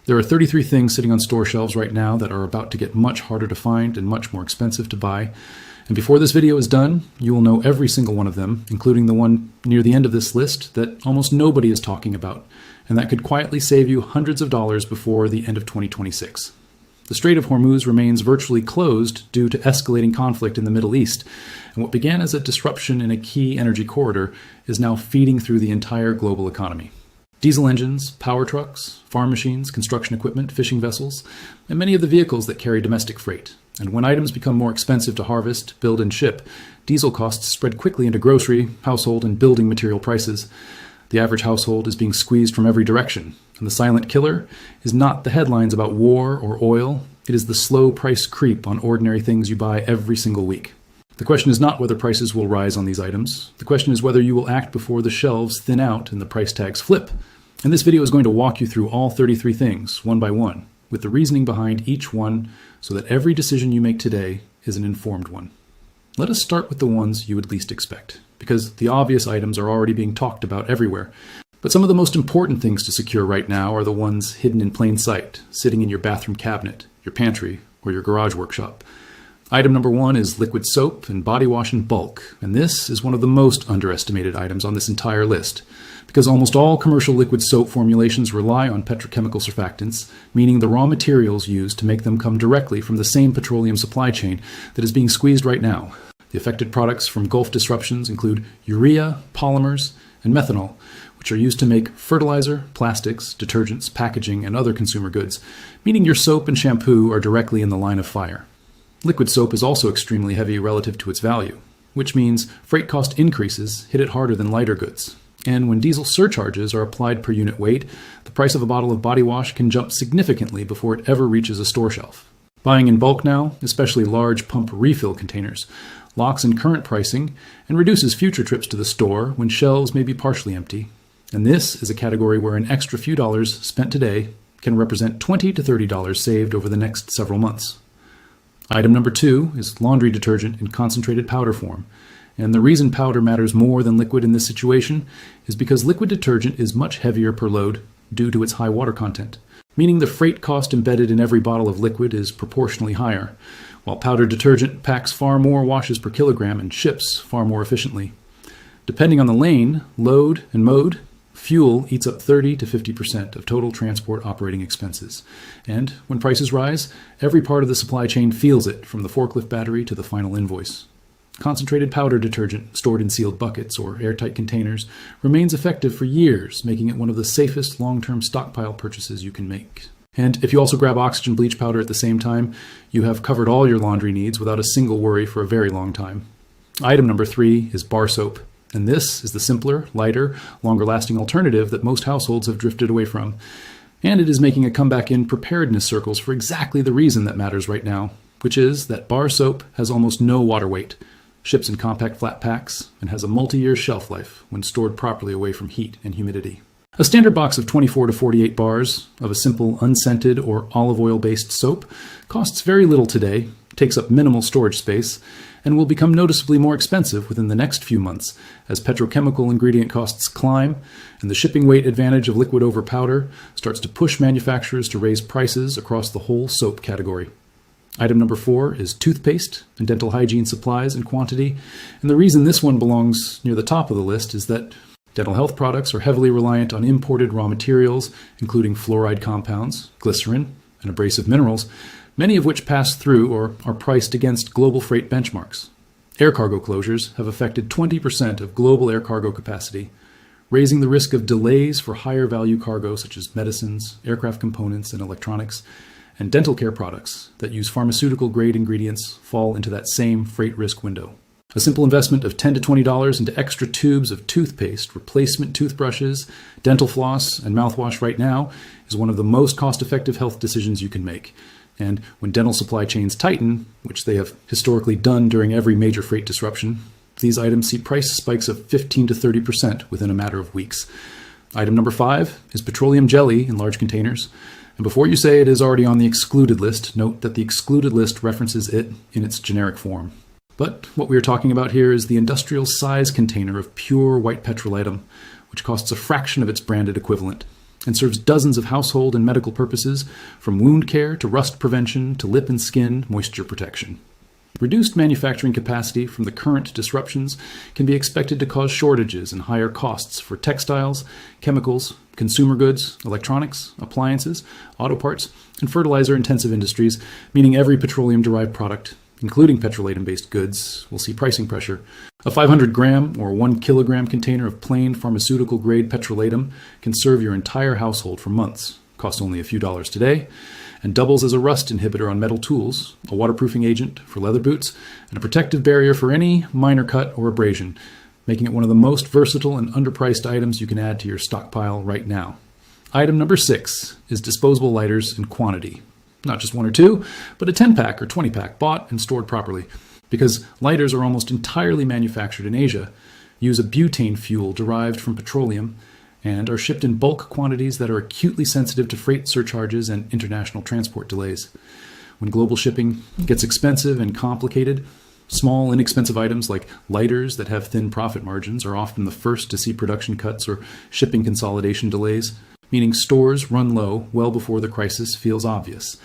There are 33 things sitting on store shelves right now that are about to get much harder to find and much more expensive to buy. And before this video is done, you will know every single one of them, including the one near the end of this list that almost nobody is talking about, and that could quietly save you hundreds of dollars before the end of 2026. The Strait of Hormuz remains virtually closed due to escalating conflict in the Middle East, and what began as a disruption in a key energy corridor is now feeding through the entire global economy. Diesel engines, power trucks, farm machines, construction equipment, fishing vessels, and many of the vehicles that carry domestic freight. And when items become more expensive to harvest, build, and ship, diesel costs spread quickly into grocery, household, and building material prices. The average household is being squeezed from every direction, and the silent killer is not the headlines about war or oil, it is the slow price creep on ordinary things you buy every single week. The question is not whether prices will rise on these items, the question is whether you will act before the shelves thin out and the price tags flip. And this video is going to walk you through all 33 things, one by one, with the reasoning behind each one so that every decision you make today is an informed one. Let us start with the ones you would least expect, because the obvious items are already being talked about everywhere. But some of the most important things to secure right now are the ones hidden in plain sight, sitting in your bathroom cabinet, your pantry, or your garage workshop. Item number one is liquid soap and body wash in bulk, and this is one of the most underestimated items on this entire list, because almost all commercial liquid soap formulations rely on petrochemical surfactants, meaning the raw materials used to make them come directly from the same petroleum supply chain that is being squeezed right now. The affected products from Gulf disruptions include urea, polymers, and methanol, which are used to make fertilizer, plastics, detergents, packaging, and other consumer goods, meaning your soap and shampoo are directly in the line of fire. Liquid soap is also extremely heavy relative to its value, which means freight cost increases hit it harder than lighter goods. And when diesel surcharges are applied per unit weight, the price of a bottle of body wash can jump significantly before it ever reaches a store shelf. Buying in bulk now, especially large pump refill containers, locks in current pricing and reduces future trips to the store when shelves may be partially empty. And this is a category where an extra few dollars spent today can represent $20 to $30 saved over the next several months. Item number two is laundry detergent in concentrated powder form. And the reason powder matters more than liquid in this situation is because liquid detergent is much heavier per load due to its high water content, meaning the freight cost embedded in every bottle of liquid is proportionally higher, while powder detergent packs far more washes per kilogram and ships far more efficiently. Depending on the lane, load, and mode, fuel eats up 30 to 50% of total transport operating expenses. And when prices rise, every part of the supply chain feels it, from the forklift battery to the final invoice. Concentrated powder detergent stored in sealed buckets or airtight containers remains effective for years, making it one of the safest long-term stockpile purchases you can make. And if you also grab oxygen bleach powder at the same time, you have covered all your laundry needs without a single worry for a very long time. Item number three is bar soap. And this is the simpler, lighter, longer-lasting alternative that most households have drifted away from. And it is making a comeback in preparedness circles for exactly the reason that matters right now, which is that bar soap has almost no water weight, ships in compact flat packs, and has a multi-year shelf life when stored properly away from heat and humidity. A standard box of 24 to 48 bars of a simple unscented or olive oil-based soap costs very little today, takes up minimal storage space, and will become noticeably more expensive within the next few months as petrochemical ingredient costs climb and the shipping weight advantage of liquid over powder starts to push manufacturers to raise prices across the whole soap category. Item number four is toothpaste and dental hygiene supplies in quantity, and the reason this one belongs near the top of the list is that dental health products are heavily reliant on imported raw materials, including fluoride compounds, glycerin, and abrasive minerals, many of which pass through or are priced against global freight benchmarks. Air cargo closures have affected 20% of global air cargo capacity, raising the risk of delays for higher value cargo such as medicines, aircraft components, and electronics, and dental care products that use pharmaceutical-grade ingredients fall into that same freight risk window. A simple investment of $10 to $20 into extra tubes of toothpaste, replacement toothbrushes, dental floss, and mouthwash right now is one of the most cost-effective health decisions you can make. And when dental supply chains tighten, which they have historically done during every major freight disruption, these items see price spikes of 15 to 30% within a matter of weeks. Item number five is petroleum jelly in large containers. And before you say it is already on the excluded list, note that the excluded list references it in its generic form. But what we are talking about here is the industrial size container of pure white petrolatum, which costs a fraction of its branded equivalent. and serves dozens of household and medical purposes, from wound care to rust prevention to lip and skin moisture protection. Reduced manufacturing capacity from the current disruptions can be expected to cause shortages and higher costs for textiles, chemicals, consumer goods, electronics, appliances, auto parts, and fertilizer-intensive industries, meaning every petroleum-derived product, including petroleum-based goods, will see pricing pressure. A 500-gram or 1 kilogram container of plain pharmaceutical-grade petrolatum can serve your entire household for months, costs only a few dollars today, and doubles as a rust inhibitor on metal tools, a waterproofing agent for leather boots, and a protective barrier for any minor cut or abrasion, making it one of the most versatile and underpriced items you can add to your stockpile right now. Item number 6 is disposable lighters in quantity. Not just 1 or 2, but a 10-pack or 20-pack bought and stored properly, because lighters are almost entirely manufactured in Asia, use a butane fuel derived from petroleum, and are shipped in bulk quantities that are acutely sensitive to freight surcharges and international transport delays. When global shipping gets expensive and complicated, small, inexpensive items like lighters that have thin profit margins are often the first to see production cuts or shipping consolidation delays, meaning stores run low well before the crisis feels obvious.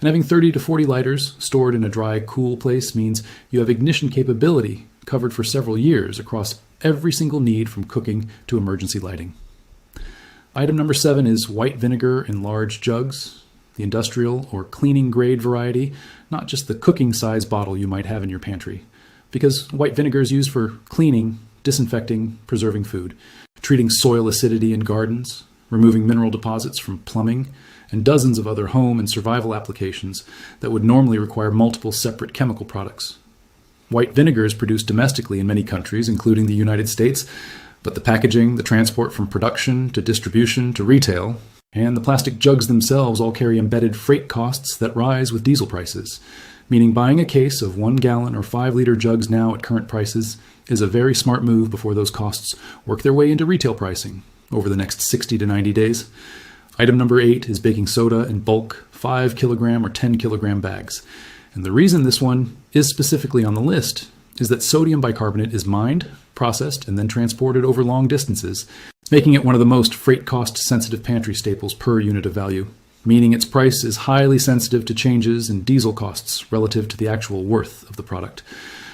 And having 30 to 40 lighters stored in a dry, cool place means you have ignition capability covered for several years across every single need from cooking to emergency lighting. Item number 7 is white vinegar in large jugs, the industrial or cleaning grade variety, not just the cooking size bottle you might have in your pantry. Because white vinegar is used for cleaning, disinfecting, preserving food, treating soil acidity in gardens, removing mineral deposits from plumbing, and dozens of other home and survival applications that would normally require multiple separate chemical products. White vinegar is produced domestically in many countries, including the United States, but the packaging, the transport from production to distribution to retail, and the plastic jugs themselves all carry embedded freight costs that rise with diesel prices, meaning buying a case of 1 gallon or 5-liter jugs now at current prices is a very smart move before those costs work their way into retail pricing over the next 60 to 90 days. Item number 8 is baking soda in bulk 5 kilogram or 10 kilogram bags. And the reason this one is specifically on the list is that sodium bicarbonate is mined, processed, and then transported over long distances, making it one of the most freight cost sensitive pantry staples per unit of value, meaning its price is highly sensitive to changes in diesel costs relative to the actual worth of the product.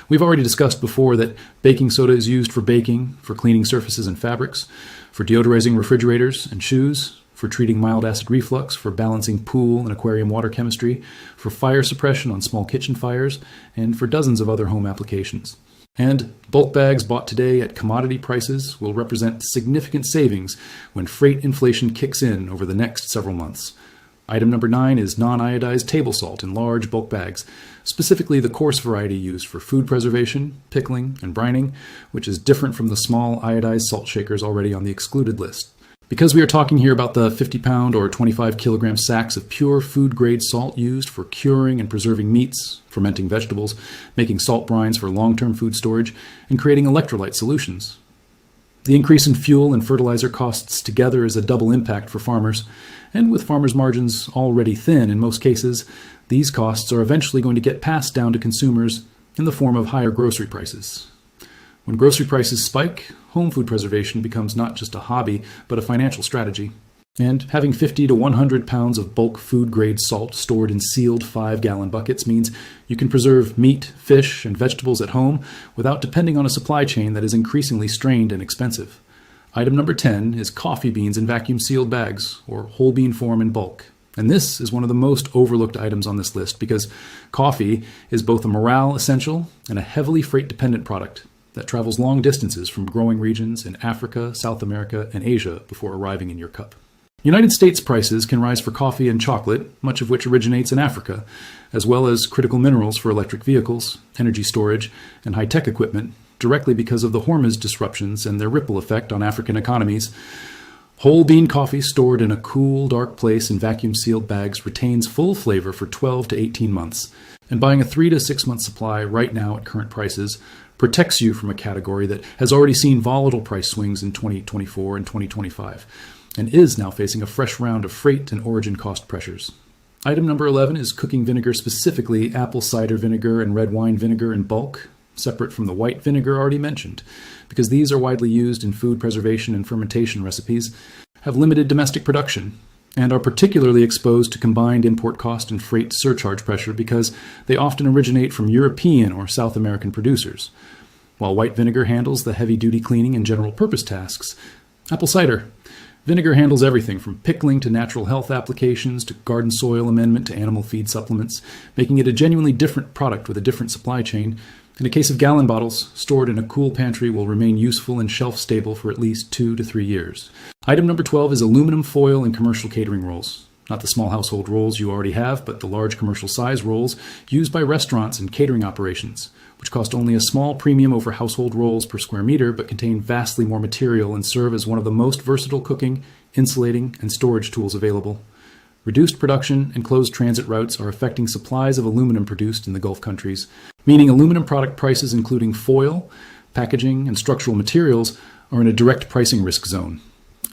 We've already discussed before that baking soda is used for baking, for cleaning surfaces and fabrics, for deodorizing refrigerators and shoes, for treating mild acid reflux, for balancing pool and aquarium water chemistry, for fire suppression on small kitchen fires, and for dozens of other home applications. And bulk bags bought today at commodity prices will represent significant savings when freight inflation kicks in over the next several months. Item number 9 is non-iodized table salt in large bulk bags, specifically the coarse variety used for food preservation, pickling, and brining, which is different from the small iodized salt shakers already on the excluded list. Because we are talking here about the 50-pound or 25-kilogram sacks of pure food-grade salt used for curing and preserving meats, fermenting vegetables, making salt brines for long-term food storage, and creating electrolyte solutions. The increase in fuel and fertilizer costs together is a double impact for farmers, and with farmers' margins already thin in most cases, these costs are eventually going to get passed down to consumers in the form of higher grocery prices. When grocery prices spike, home food preservation becomes not just a hobby, but a financial strategy. And having 50 to 100 pounds of bulk food-grade salt stored in sealed 5-gallon buckets means you can preserve meat, fish, and vegetables at home without depending on a supply chain that is increasingly strained and expensive. Item number 10 is coffee beans in vacuum-sealed bags, or whole bean form in bulk. And this is one of the most overlooked items on this list because coffee is both a morale essential and a heavily freight-dependent product that travels long distances from growing regions in Africa, South America, and Asia before arriving in your cup. United States prices can rise for coffee and chocolate, much of which originates in Africa, as well as critical minerals for electric vehicles, energy storage, and high-tech equipment, directly because of the Hormuz disruptions and their ripple effect on African economies. Whole bean coffee stored in a cool, dark place in vacuum-sealed bags retains full flavor for 12 to 18 months, and buying a 3 to 6 month supply right now at current prices protects you from a category that has already seen volatile price swings in 2024 and 2025, and is now facing a fresh round of freight and origin cost pressures. Item number 11 is cooking vinegar, specifically apple cider vinegar and red wine vinegar in bulk, separate from the white vinegar already mentioned, because these are widely used in food preservation and fermentation recipes, have limited domestic production and are particularly exposed to combined import cost and freight surcharge pressure because they often originate from European or South American producers. While white vinegar handles the heavy-duty cleaning and general purpose tasks, apple cider. Vinegar handles everything from pickling to natural health applications to garden soil amendment to animal feed supplements, making it a genuinely different product with a different supply chain. In a case of gallon bottles, stored in a cool pantry will remain useful and shelf-stable for at least 2 to 3 years. Item number 12 is aluminum foil in commercial catering rolls. Not the small household rolls you already have, but the large commercial size rolls used by restaurants and catering operations, which cost only a small premium over household rolls per square meter, but contain vastly more material and serve as one of the most versatile cooking, insulating, and storage tools available. Reduced production and closed transit routes are affecting supplies of aluminum produced in the Gulf countries, meaning aluminum product prices including foil, packaging, and structural materials are in a direct pricing risk zone.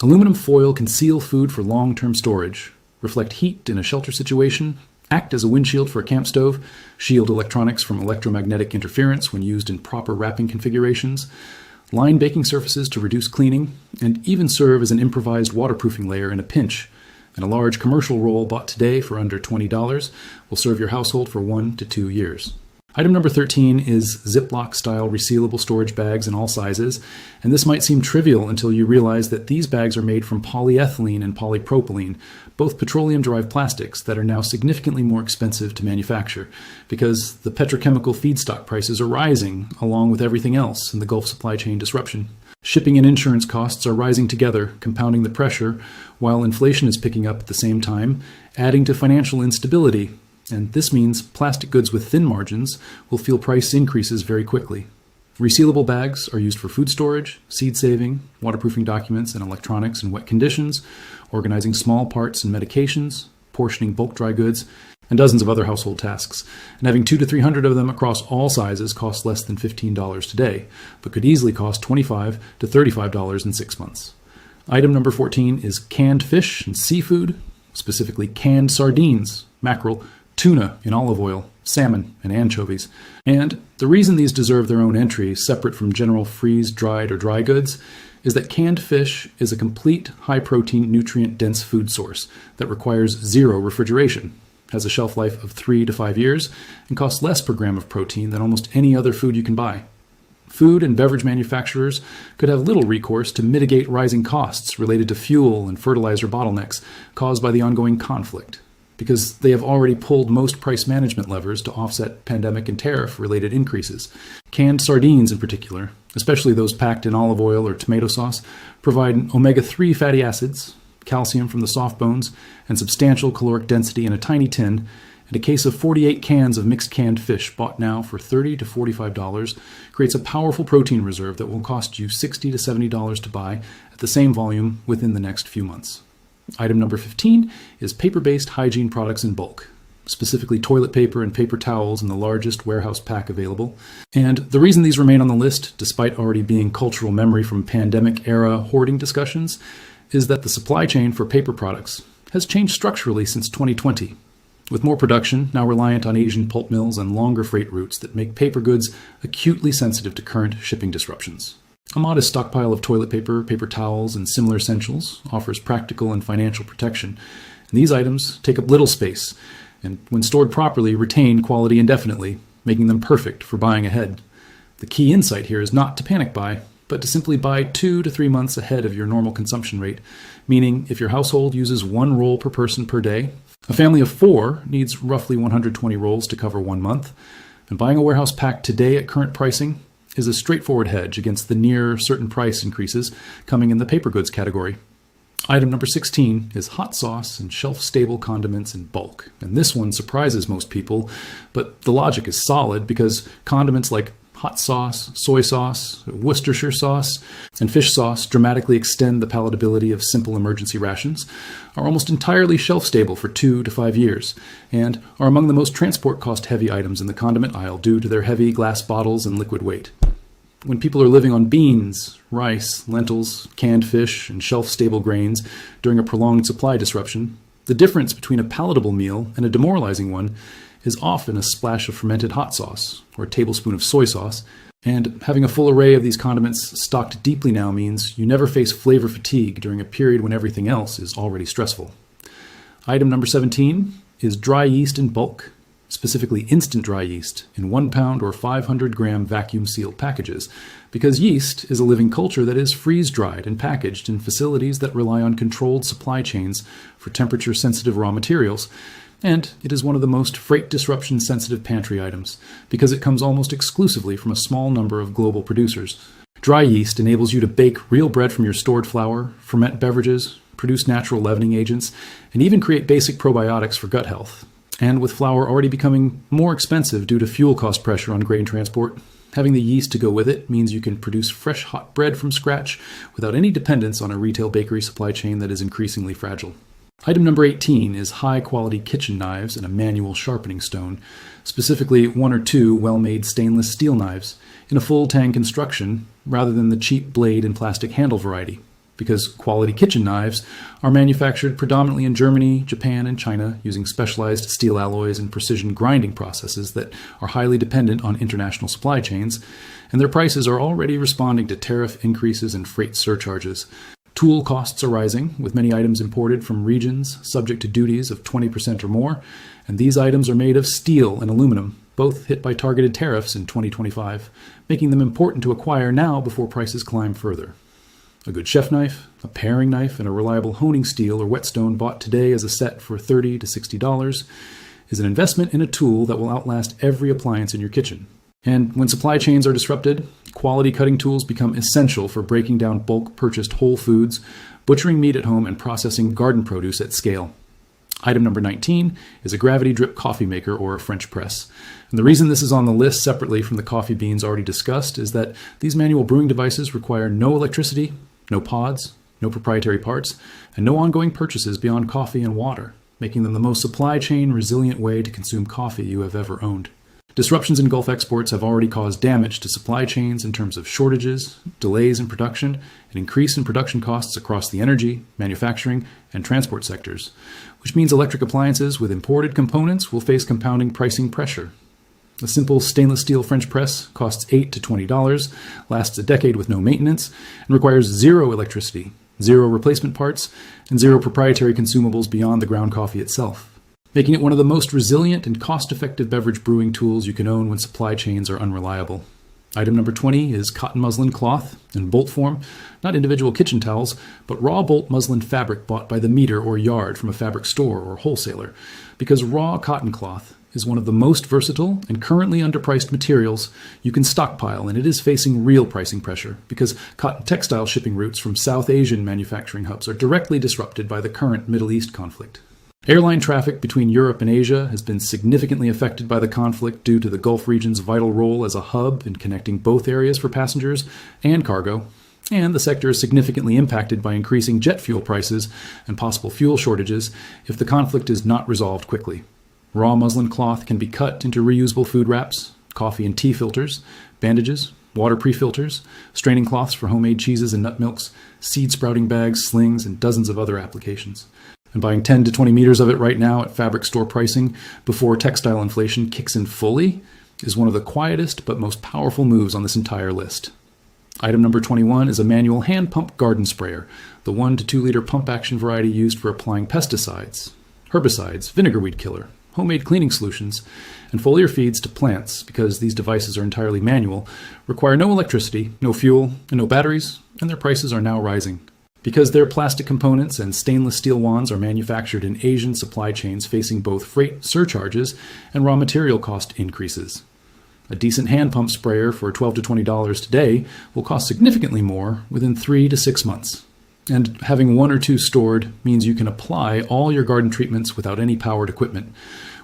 Aluminum foil can seal food for long-term storage, reflect heat in a shelter situation, act as a windshield for a camp stove, shield electronics from electromagnetic interference when used in proper wrapping configurations, line baking surfaces to reduce cleaning, and even serve as an improvised waterproofing layer in a pinch. And a large commercial roll bought today for under $20 will serve your household for 1 to 2 years. Item number 13 is Ziploc-style resealable storage bags in all sizes, and this might seem trivial until you realize that these bags are made from polyethylene and polypropylene, both petroleum-derived plastics that are now significantly more expensive to manufacture because the petrochemical feedstock prices are rising along with everything else in the Gulf supply chain disruption. Shipping and insurance costs are rising together, compounding the pressure, while inflation is picking up at the same time, adding to financial instability. And this means plastic goods with thin margins will feel price increases very quickly. Resealable bags are used for food storage, seed saving, waterproofing documents and electronics in wet conditions, organizing small parts and medications, portioning bulk dry goods, and dozens of other household tasks. And having 200 to 300 of them across all sizes costs less than $15 today, but could easily cost $25 to $35 in 6 months. Item number 14 is canned fish and seafood, specifically canned sardines, mackerel, tuna in olive oil, salmon, and anchovies. And the reason these deserve their own entry, separate from general freeze-dried or dry goods, is that canned fish is a complete, high-protein, nutrient-dense food source that requires zero refrigeration, has a shelf life of 3 to 5 years, and costs less per gram of protein than almost any other food you can buy. Food and beverage manufacturers could have little recourse to mitigate rising costs related to fuel and fertilizer bottlenecks caused by the ongoing conflict, because they have already pulled most price management levers to offset pandemic and tariff-related increases. Canned sardines in particular, especially those packed in olive oil or tomato sauce, provide omega-3 fatty acids, calcium from the soft bones, and substantial caloric density in a tiny tin, and a case of 48 cans of mixed canned fish bought now for $30 to $45 creates a powerful protein reserve that will cost you $60 to $70 to buy at the same volume within the next few months. Item number 15 is paper-based hygiene products in bulk, specifically toilet paper and paper towels in the largest warehouse pack available. And the reason these remain on the list, despite already being cultural memory from pandemic-era hoarding discussions, is that the supply chain for paper products has changed structurally since 2020, with more production now reliant on Asian pulp mills and longer freight routes that make paper goods acutely sensitive to current shipping disruptions. A modest stockpile of toilet paper, paper towels, and similar essentials offers practical and financial protection. And these items take up little space, and when stored properly, retain quality indefinitely, making them perfect for buying ahead. The key insight here is not to panic buy, but to simply buy 2 to 3 months ahead of your normal consumption rate, meaning if your household uses 1 roll per person per day, a family of 4 needs roughly 120 rolls to cover 1 month, and buying a warehouse pack today at current pricing is a straightforward hedge against the near certain price increases coming in the paper goods category. Item number 16 is hot sauce and shelf-stable condiments in bulk. And this one surprises most people, but the logic is solid because condiments like hot sauce, soy sauce, Worcestershire sauce, and fish sauce dramatically extend the palatability of simple emergency rations, are almost entirely shelf-stable for 2 to 5 years, and are among the most transport cost-heavy items in the condiment aisle due to their heavy glass bottles and liquid weight. When people are living on beans, rice, lentils, canned fish, and shelf-stable grains during a prolonged supply disruption, the difference between a palatable meal and a demoralizing one is often a splash of fermented hot sauce or a tablespoon of soy sauce, And having a full array of these condiments stocked deeply now means you never face flavor fatigue during a period when everything else is already stressful. Item number 17 is dry yeast in bulk, specifically instant dry yeast in 1 pound or 500 gram vacuum sealed packages, because yeast is a living culture that is freeze-dried and packaged in facilities that rely on controlled supply chains for temperature-sensitive raw materials. And it is one of the most freight disruption-sensitive pantry items, because it comes almost exclusively from a small number of global producers. Dry yeast enables you to bake real bread from your stored flour, ferment beverages, produce natural leavening agents, and even create basic probiotics for gut health. And with flour already becoming more expensive due to fuel cost pressure on grain transport, having the yeast to go with it means you can produce fresh hot bread from scratch without any dependence on a retail bakery supply chain that is increasingly fragile. Item number 18 is high-quality kitchen knives and a manual sharpening stone, specifically 1 or 2 well-made stainless steel knives in a full-tang construction rather than the cheap blade and plastic handle variety, because quality kitchen knives are manufactured predominantly in Germany, Japan, and China using specialized steel alloys and precision grinding processes that are highly dependent on international supply chains, and their prices are already responding to tariff increases and freight surcharges. Tool costs are rising, with many items imported from regions subject to duties of 20% or more, and these items are made of steel and aluminum, both hit by targeted tariffs in 2025, making them important to acquire now before prices climb further. A good chef knife, a paring knife, and a reliable honing steel or whetstone bought today as a set for $30 to $60 is an investment in a tool that will outlast every appliance in your kitchen. And when supply chains are disrupted, quality cutting tools become essential for breaking down bulk purchased whole foods, butchering meat at home, and processing garden produce at scale. Item number 19 is a gravity drip coffee maker or a French press. And the reason this is on the list separately from the coffee beans already discussed is that these manual brewing devices require no electricity, no pods, no proprietary parts, and no ongoing purchases beyond coffee and water, making them the most supply chain resilient way to consume coffee you have ever owned. Disruptions in Gulf exports have already caused damage to supply chains in terms of shortages, delays in production, and increase in production costs across the energy, manufacturing, and transport sectors, which means electric appliances with imported components will face compounding pricing pressure. A simple stainless steel French press costs $8 to $20, lasts a decade with no maintenance, and requires zero electricity, zero replacement parts, and zero proprietary consumables beyond the ground coffee itself, making it one of the most resilient and cost-effective beverage brewing tools you can own when supply chains are unreliable. Item number 20 is cotton muslin cloth in bolt form, not individual kitchen towels, but raw bolt muslin fabric bought by the meter or yard from a fabric store or wholesaler, because raw cotton cloth is one of the most versatile and currently underpriced materials you can stockpile, and it is facing real pricing pressure because cotton textile shipping routes from South Asian manufacturing hubs are directly disrupted by the current Middle East conflict. Airline traffic between Europe and Asia has been significantly affected by the conflict due to the Gulf region's vital role as a hub in connecting both areas for passengers and cargo, and the sector is significantly impacted by increasing jet fuel prices and possible fuel shortages if the conflict is not resolved quickly. Raw muslin cloth can be cut into reusable food wraps, coffee and tea filters, bandages, water pre-filters, straining cloths for homemade cheeses and nut milks, seed sprouting bags, slings, and dozens of other applications. And buying 10 to 20 meters of it right now at fabric store pricing before textile inflation kicks in fully is one of the quietest but most powerful moves on this entire list. Item number 21 is a manual hand pump garden sprayer, the 1 to 2 liter pump action variety used for applying pesticides, herbicides, vinegar weed killer, homemade cleaning solutions, and foliar feeds to plants, because these devices are entirely manual, require no electricity, no fuel, and no batteries, and their prices are now rising. Because their plastic components and stainless steel wands are manufactured in Asian supply chains facing both freight surcharges and raw material cost increases. A decent hand pump sprayer for $12 to $20 today will cost significantly more within 3 to 6 months. And having 1 or 2 stored means you can apply all your garden treatments without any powered equipment,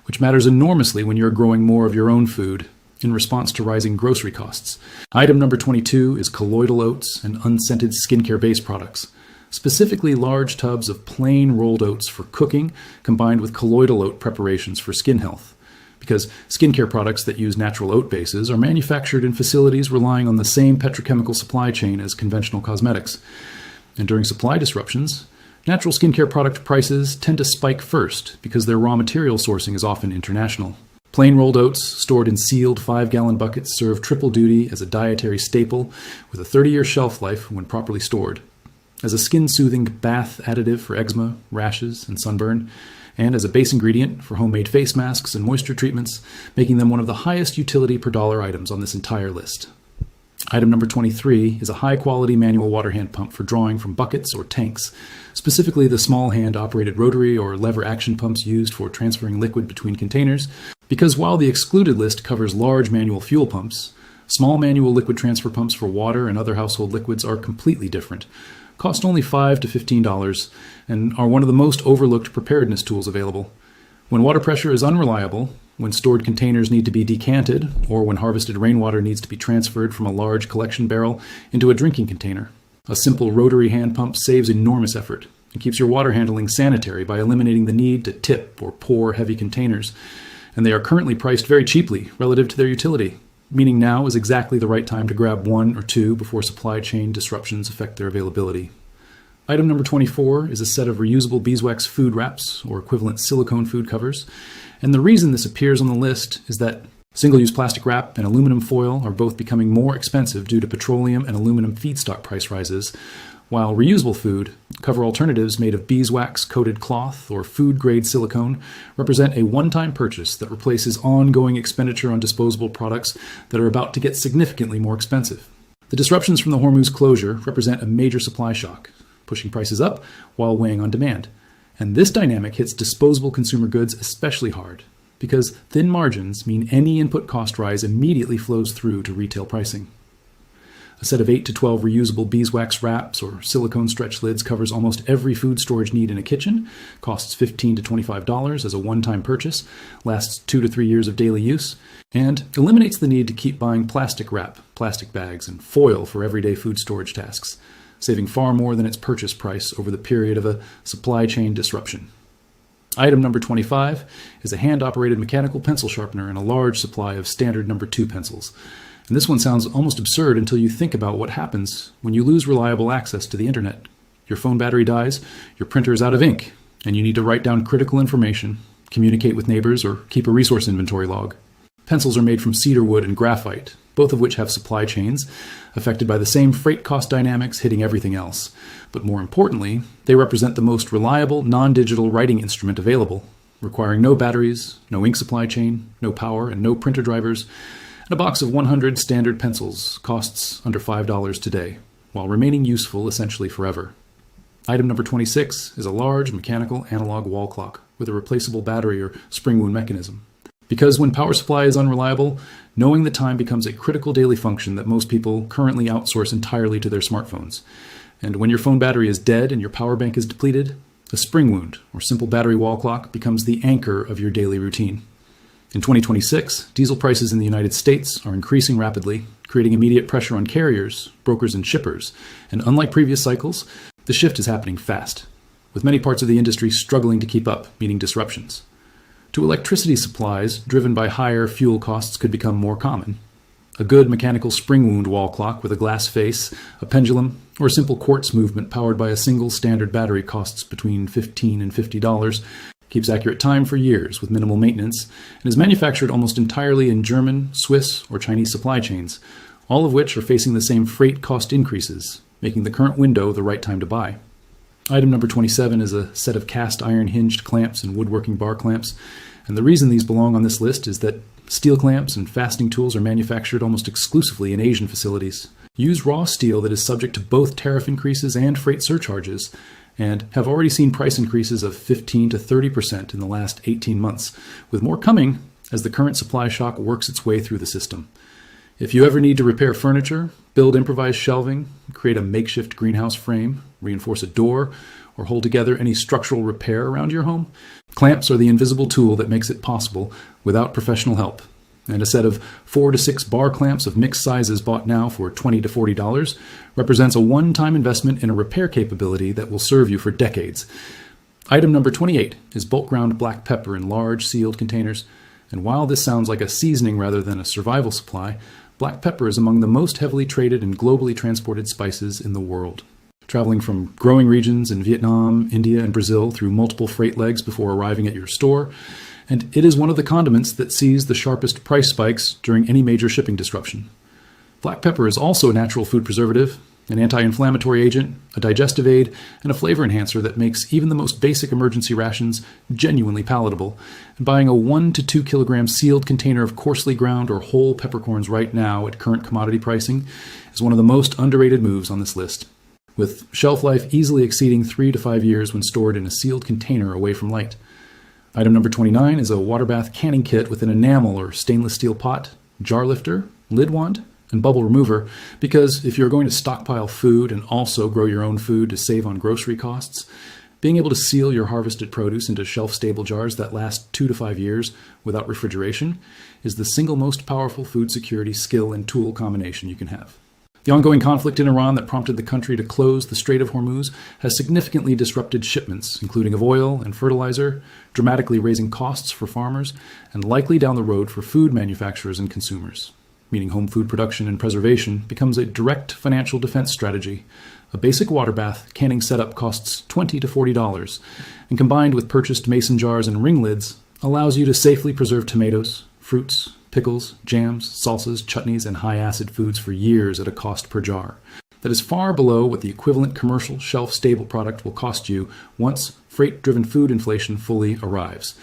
which matters enormously when you're growing more of your own food in response to rising grocery costs. Item number 22 is colloidal oats and unscented skincare-based products, specifically large tubs of plain rolled oats for cooking combined with colloidal oat preparations for skin health, because skincare products that use natural oat bases are manufactured in facilities relying on the same petrochemical supply chain as conventional cosmetics. And during supply disruptions, natural skincare product prices tend to spike first because their raw material sourcing is often international. Plain rolled oats stored in sealed 5-gallon buckets serve triple duty as a dietary staple with a 30-year shelf life when properly stored, as a skin-soothing bath additive for eczema, rashes, and sunburn, and as a base ingredient for homemade face masks and moisture treatments, making them one of the highest utility per dollar items on this entire list. Item number 23 is a high-quality manual water hand pump for drawing from buckets or tanks, specifically the small hand-operated rotary or lever action pumps used for transferring liquid between containers, because while the excluded list covers large manual fuel pumps, small manual liquid transfer pumps for water and other household liquids are completely different, cost only $5 to $15, and are one of the most overlooked preparedness tools available. When water pressure is unreliable, when stored containers need to be decanted, or when harvested rainwater needs to be transferred from a large collection barrel into a drinking container, a simple rotary hand pump saves enormous effort and keeps your water handling sanitary by eliminating the need to tip or pour heavy containers. And they are currently priced very cheaply relative to their utility, meaning now is exactly the right time to grab one or two before supply chain disruptions affect their availability. Item number 24 is a set of reusable beeswax food wraps, or equivalent silicone food covers. And the reason this appears on the list is that single-use plastic wrap and aluminum foil are both becoming more expensive due to petroleum and aluminum feedstock price rises, while reusable food cover alternatives made of beeswax-coated cloth or food-grade silicone represent a one-time purchase that replaces ongoing expenditure on disposable products that are about to get significantly more expensive. The disruptions from the Hormuz closure represent a major supply shock, pushing prices up while weighing on demand. And this dynamic hits disposable consumer goods especially hard, because thin margins mean any input cost rise immediately flows through to retail pricing. A set of 8 to 12 reusable beeswax wraps or silicone stretch lids covers almost every food storage need in a kitchen, costs $15 to $25 as a one-time purchase, lasts 2 to 3 years of daily use, and eliminates the need to keep buying plastic wrap, plastic bags, and foil for everyday food storage tasks, saving far more than its purchase price over the period of a supply chain disruption. Item number 25 is a hand-operated mechanical pencil sharpener and a large supply of standard number 2 pencils. And this one sounds almost absurd until you think about what happens when you lose reliable access to the internet. Your phone battery dies, your printer is out of ink, and you need to write down critical information, communicate with neighbors, or keep a resource inventory log. Pencils are made from cedar wood and graphite, both of which have supply chains affected by the same freight cost dynamics hitting everything else. But more importantly, they represent the most reliable non-digital writing instrument available, requiring no batteries, no ink supply chain, no power, and no printer drivers. And a box of 100 standard pencils costs under $5 today, while remaining useful essentially forever. Item number 26 is a large mechanical analog wall clock with a replaceable battery or spring wound mechanism. Because when power supply is unreliable, knowing the time becomes a critical daily function that most people currently outsource entirely to their smartphones. And when your phone battery is dead and your power bank is depleted, a spring wound or simple battery wall clock becomes the anchor of your daily routine. In 2026, diesel prices in the United States are increasing rapidly, creating immediate pressure on carriers, brokers, and shippers. And unlike previous cycles, the shift is happening fast, with many parts of the industry struggling to keep up, meaning disruptions. To electricity supplies driven by higher fuel costs could become more common. A good mechanical spring wound wall clock with a glass face, a pendulum, or a simple quartz movement powered by a single standard battery costs between $15 and $50, keeps accurate time for years with minimal maintenance, and is manufactured almost entirely in German, Swiss, or Chinese supply chains, all of which are facing the same freight cost increases, making the current window the right time to buy. Item number 27 is a set of cast iron hinged clamps and woodworking bar clamps, and the reason these belong on this list is that steel clamps and fastening tools are manufactured almost exclusively in Asian facilities, use raw steel that is subject to both tariff increases and freight surcharges, and have already seen price increases of 15 to 30% in the last 18 months, with more coming as the current supply shock works its way through the system. If you ever need to repair furniture, build improvised shelving, create a makeshift greenhouse frame, reinforce a door, or hold together any structural repair around your home, clamps are the invisible tool that makes it possible without professional help. And a set of 4 to 6 bar clamps of mixed sizes bought now for $20 to $40 represents a one-time investment in a repair capability that will serve you for decades. Item number 28 is bulk ground black pepper in large sealed containers. And while this sounds like a seasoning rather than a survival supply, black pepper is among the most heavily traded and globally transported spices in the world, traveling from growing regions in Vietnam, India, and Brazil through multiple freight legs before arriving at your store. and it is one of the condiments that sees the sharpest price spikes during any major shipping disruption. Black pepper is also a natural food preservative, an anti-inflammatory agent, a digestive aid, and a flavor enhancer that makes even the most basic emergency rations genuinely palatable. And buying a 1 to 2 kilogram sealed container of coarsely ground or whole peppercorns right now at current commodity pricing is one of the most underrated moves on this list, with shelf life easily exceeding 3 to 5 years when stored in a sealed container away from light. Item number 29 is a water bath canning kit with an enamel or stainless steel pot, jar lifter, lid wand, and bubble remover, because if you're going to stockpile food and also grow your own food to save on grocery costs, being able to seal your harvested produce into shelf-stable jars that last 2 to 5 years without refrigeration is the single most powerful food security skill and tool combination you can have. The ongoing conflict in Iran that prompted the country to close the Strait of Hormuz has significantly disrupted shipments, including of oil and fertilizer, dramatically raising costs for farmers, and likely down the road for food manufacturers and consumers. Meaning home food production and preservation becomes a direct financial defense strategy. A basic water bath canning setup costs $20 to $40, and combined with purchased mason jars and ring lids, allows you to safely preserve tomatoes, fruits, pickles, jams, salsas, chutneys, and high-acid foods for years at a cost per jar that is far below what the equivalent commercial shelf-stable product will cost you once freight-driven food inflation fully arrives.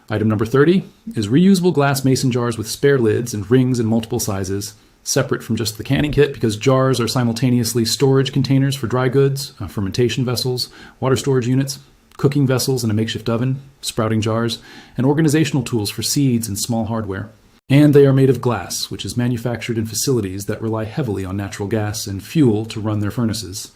Item number 30 is reusable glass mason jars with spare lids and rings in multiple sizes, separate from just the canning kit because jars are simultaneously storage containers for dry goods, fermentation vessels, water storage units, cooking vessels in a makeshift oven, sprouting jars, and organizational tools for seeds and small hardware. And they are made of glass, which is manufactured in facilities that rely heavily on natural gas and fuel to run their furnaces.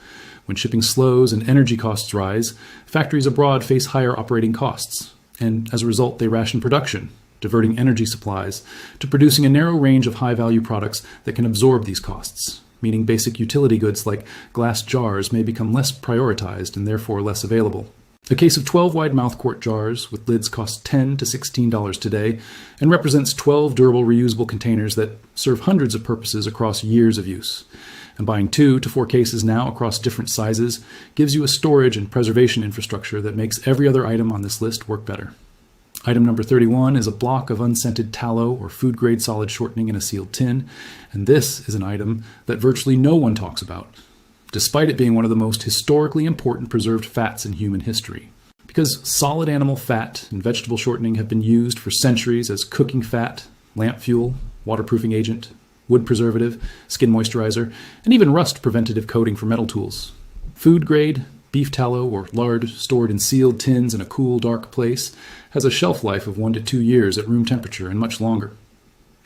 When shipping slows and energy costs rise, factories abroad face higher operating costs, and as a result they ration production, diverting energy supplies to producing a narrow range of high-value products that can absorb these costs, meaning basic utility goods like glass jars may become less prioritized and therefore less available. A case of 12 wide mouth quart jars with lids costs $10 to $16 today and represents 12 durable reusable containers that serve hundreds of purposes across years of use. And buying 2 to 4 cases now across different sizes gives you a storage and preservation infrastructure that makes every other item on this list work better. Item number 31 is a block of unscented tallow or food-grade solid shortening in a sealed tin, and this is an item that virtually no one talks about, despite it being one of the most historically important preserved fats in human history. Because solid animal fat and vegetable shortening have been used for centuries as cooking fat, lamp fuel, waterproofing agent, wood preservative, skin moisturizer, and even rust preventative coating for metal tools. Food grade, beef tallow, or lard stored in sealed tins in a cool, dark place has a shelf life of 1 to 2 years at room temperature and much longer.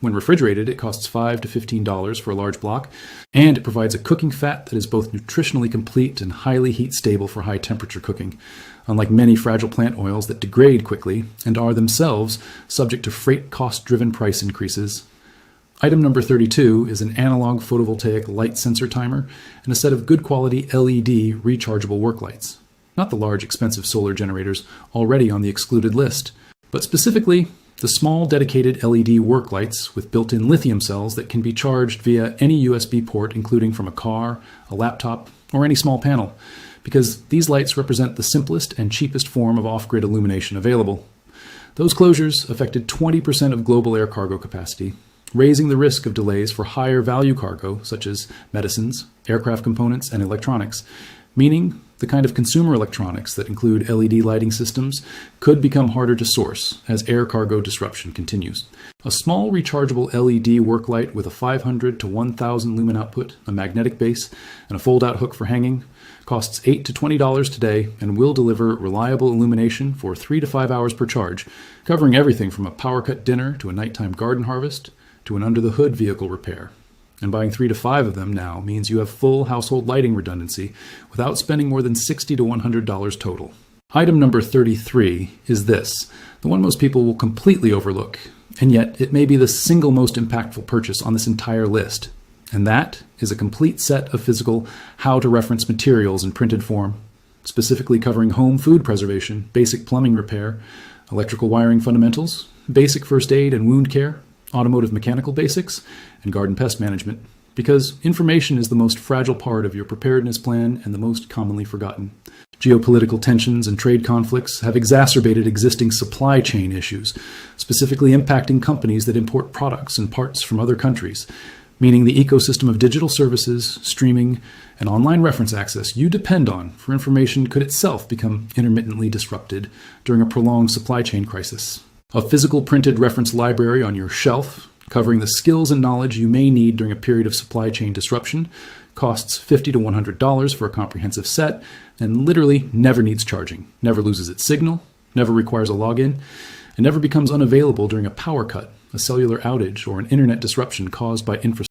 When refrigerated, it costs $5 to $15 for a large block, and it provides a cooking fat that is both nutritionally complete and highly heat stable for high temperature cooking, unlike many fragile plant oils that degrade quickly and are themselves subject to freight cost-driven price increases. Item number 32 is an analog photovoltaic light sensor timer and a set of good quality LED rechargeable work lights. Not the large expensive solar generators already on the excluded list, but specifically the small dedicated LED work lights with built-in lithium cells that can be charged via any USB port, including from a car, a laptop, or any small panel, because these lights represent the simplest and cheapest form of off-grid illumination available. Those closures affected 20% of global air cargo capacity, raising the risk of delays for higher value cargo such as medicines, aircraft components, and electronics, meaning the kind of consumer electronics that include LED lighting systems could become harder to source as air cargo disruption continues. A small rechargeable LED work light with a 500 to 1000 lumen output, a magnetic base, and a fold-out hook for hanging costs $8 to $20 today and will deliver reliable illumination for 3 to 5 hours per charge, covering everything from a power-cut dinner to a nighttime garden harvest to an under-the-hood vehicle repair. And buying 3 to 5 of them now means you have full household lighting redundancy without spending more than $60 to $100 total. Item number 33 is this, the one most people will completely overlook, and yet it may be the single most impactful purchase on this entire list. And that is a complete set of physical how-to-reference materials in printed form, specifically covering home food preservation, basic plumbing repair, electrical wiring fundamentals, basic first aid and wound care, automotive mechanical basics, and garden pest management, because information is the most fragile part of your preparedness plan and the most commonly forgotten. Geopolitical tensions and trade conflicts have exacerbated existing supply chain issues, specifically impacting companies that import products and parts from other countries, meaning the ecosystem of digital services, streaming, and online reference access you depend on for information could itself become intermittently disrupted during a prolonged supply chain crisis. A physical printed reference library on your shelf, covering the skills and knowledge you may need during a period of supply chain disruption, costs $50 to $100 for a comprehensive set, and literally never needs charging, never loses its signal, never requires a login, and never becomes unavailable during a power cut, a cellular outage, or an internet disruption caused by infrastructure